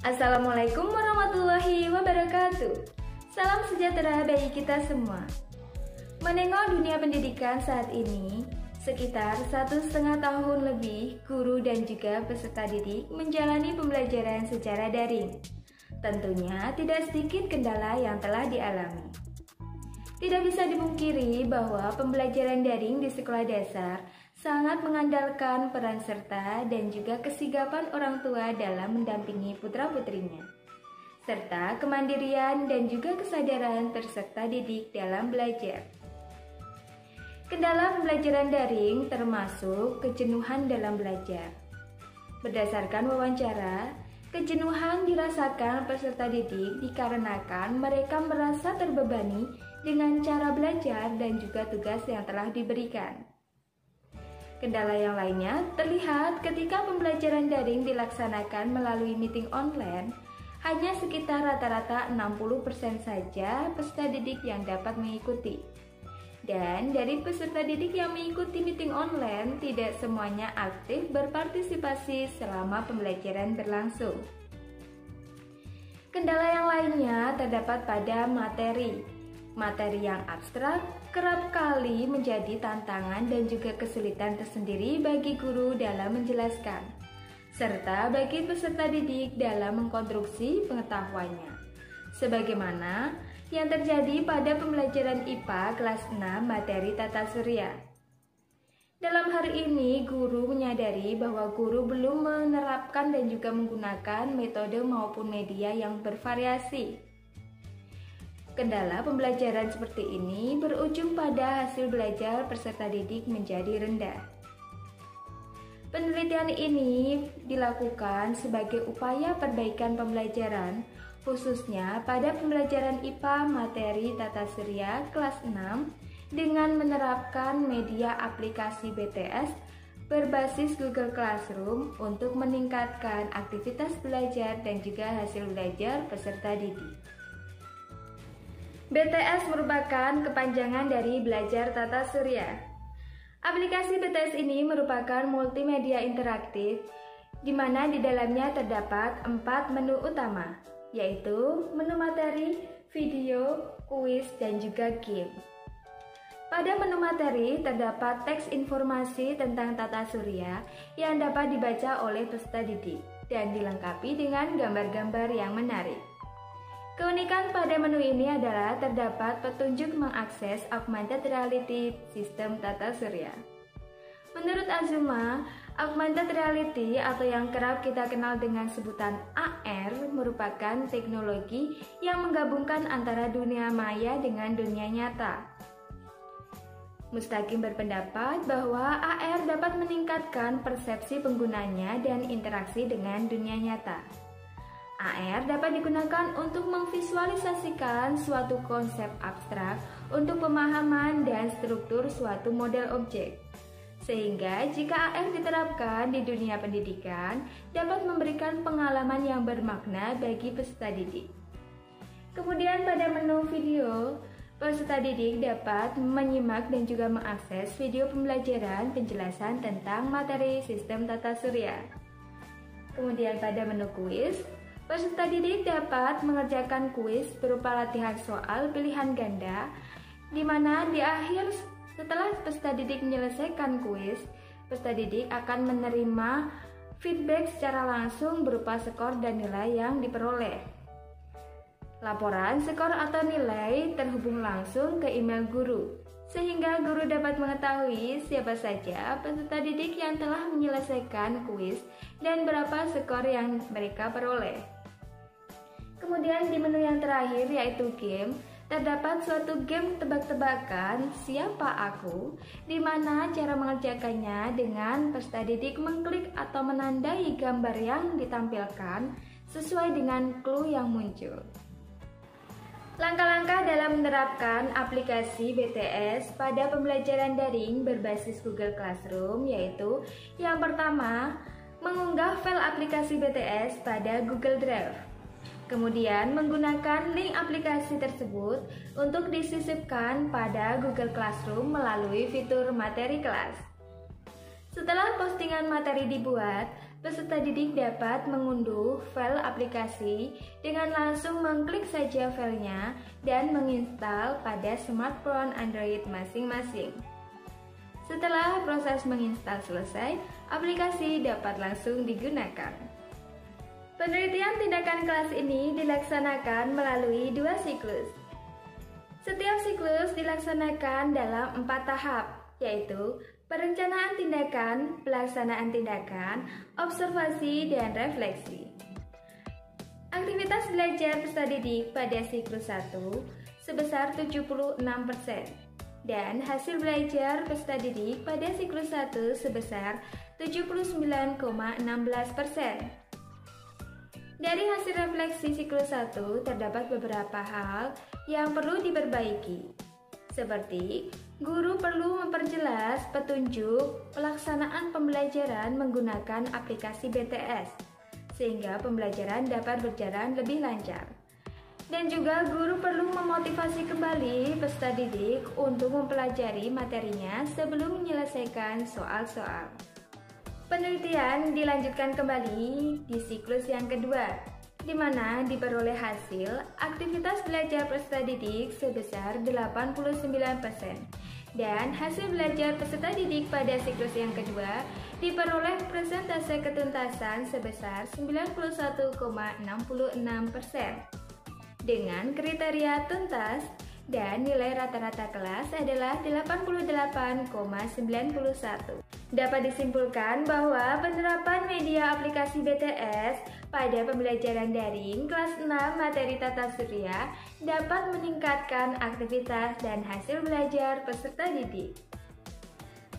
Assalamualaikum warahmatullahi wabarakatuh. Salam sejahtera bagi kita semua. Menengok dunia pendidikan saat ini, sekitar 1,5 tahun lebih guru dan juga peserta didik menjalani pembelajaran secara daring. Tentunya tidak sedikit kendala yang telah dialami. Tidak bisa dipungkiri bahwa pembelajaran daring di sekolah dasar sangat mengandalkan peran serta dan juga kesigapan orang tua dalam mendampingi putra-putrinya, serta kemandirian dan juga kesadaran peserta didik dalam belajar. Kendala pembelajaran daring termasuk kejenuhan dalam belajar. Berdasarkan wawancara, kejenuhan dirasakan peserta didik dikarenakan mereka merasa terbebani dengan cara belajar dan juga tugas yang telah diberikan. Kendala yang lainnya terlihat ketika pembelajaran daring dilaksanakan melalui meeting online, hanya sekitar rata-rata 60% saja peserta didik yang dapat mengikuti. Dan dari peserta didik yang mengikuti meeting online, tidak semuanya aktif berpartisipasi selama pembelajaran berlangsung. Kendala yang lainnya terdapat pada materi. Materi yang abstrak kerap kali menjadi tantangan dan juga kesulitan tersendiri bagi guru dalam menjelaskan, serta bagi peserta didik dalam mengkonstruksi pengetahuannya. Sebagaimana yang terjadi pada pembelajaran IPA kelas 6 materi tata surya. Dalam hal ini, guru menyadari bahwa guru belum menerapkan dan juga menggunakan metode maupun media yang bervariasi. Kendala pembelajaran seperti ini berujung pada hasil belajar peserta didik menjadi rendah. Penelitian ini dilakukan sebagai upaya perbaikan pembelajaran, khususnya pada pembelajaran IPA materi tata surya kelas 6 dengan menerapkan media aplikasi BTS berbasis Google Classroom untuk meningkatkan aktivitas belajar dan juga hasil belajar peserta didik. BTS merupakan kepanjangan dari Belajar Tata Surya. Aplikasi BTS ini merupakan multimedia interaktif di mana di dalamnya terdapat 4 menu utama, yaitu menu materi, video, kuis, dan juga game. Pada menu materi terdapat teks informasi tentang tata surya yang dapat dibaca oleh peserta didik dan dilengkapi dengan gambar-gambar yang menarik. Keunikan pada menu ini adalah terdapat petunjuk mengakses augmented reality sistem tata surya. Menurut Azuma, augmented reality atau yang kerap kita kenal dengan sebutan AR merupakan teknologi yang menggabungkan antara dunia maya dengan dunia nyata. Mustaqim berpendapat bahwa AR dapat meningkatkan persepsi penggunanya dan interaksi dengan dunia nyata. AR dapat digunakan untuk memvisualisasikan suatu konsep abstrak untuk pemahaman dan struktur suatu model objek. Sehingga jika AR diterapkan di dunia pendidikan, dapat memberikan pengalaman yang bermakna bagi peserta didik. Kemudian pada menu video, peserta didik dapat menyimak dan juga mengakses video pembelajaran penjelasan tentang materi sistem tata surya. Kemudian pada menu kuis, peserta didik dapat mengerjakan kuis berupa latihan soal pilihan ganda, di mana di akhir setelah peserta didik menyelesaikan kuis, peserta didik akan menerima feedback secara langsung berupa skor dan nilai yang diperoleh. Laporan skor atau nilai terhubung langsung ke email guru, sehingga guru dapat mengetahui siapa saja peserta didik yang telah menyelesaikan kuis dan berapa skor yang mereka peroleh. Kemudian di menu yang terakhir yaitu game, terdapat suatu game tebak-tebakan siapa aku, di mana cara mengerjakannya dengan peserta didik mengklik atau menandai gambar yang ditampilkan sesuai dengan clue yang muncul. Langkah-langkah dalam menerapkan aplikasi BTS pada pembelajaran daring berbasis Google Classroom yaitu yang pertama, mengunggah file aplikasi BTS pada Google Drive. Kemudian menggunakan link aplikasi tersebut untuk disisipkan pada Google Classroom melalui fitur materi kelas. Setelah postingan materi dibuat, Peserta didik dapat mengunduh file aplikasi dengan langsung mengklik saja filenya dan menginstal pada smartphone Android masing-masing. Setelah proses menginstal selesai, aplikasi dapat langsung digunakan. Penelitian tindakan kelas ini dilaksanakan melalui 2 siklus. Setiap siklus dilaksanakan dalam 4 tahap, yaitu perencanaan tindakan, pelaksanaan tindakan, observasi, dan refleksi. Aktivitas belajar peserta didik pada siklus 1 sebesar 76% dan hasil belajar peserta didik pada siklus 1 sebesar 79,16%. Dari hasil refleksi siklus 1 terdapat beberapa hal yang perlu diperbaiki, seperti guru perlu memperjelas petunjuk pelaksanaan pembelajaran menggunakan aplikasi BTS, sehingga pembelajaran dapat berjalan lebih lancar. Dan juga guru perlu memotivasi kembali peserta didik untuk mempelajari materinya sebelum menyelesaikan soal-soal. Penelitian dilanjutkan kembali di siklus yang kedua, di mana diperoleh hasil aktivitas belajar peserta didik sebesar 89% dan hasil belajar peserta didik pada siklus yang kedua diperoleh persentase ketuntasan sebesar 91,66% dengan kriteria tuntas dan nilai rata-rata kelas adalah 88,91. Dapat disimpulkan bahwa penerapan media aplikasi BTS pada pembelajaran daring kelas 6 materi tata surya dapat meningkatkan aktivitas dan hasil belajar peserta didik.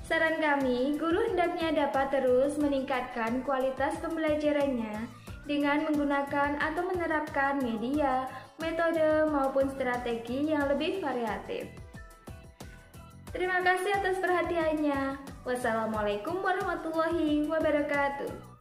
Saran kami, guru hendaknya dapat terus meningkatkan kualitas pembelajarannya dengan menggunakan atau menerapkan media, metode, maupun strategi yang lebih variatif. Terima kasih atas perhatiannya. Wassalamualaikum warahmatullahi wabarakatuh.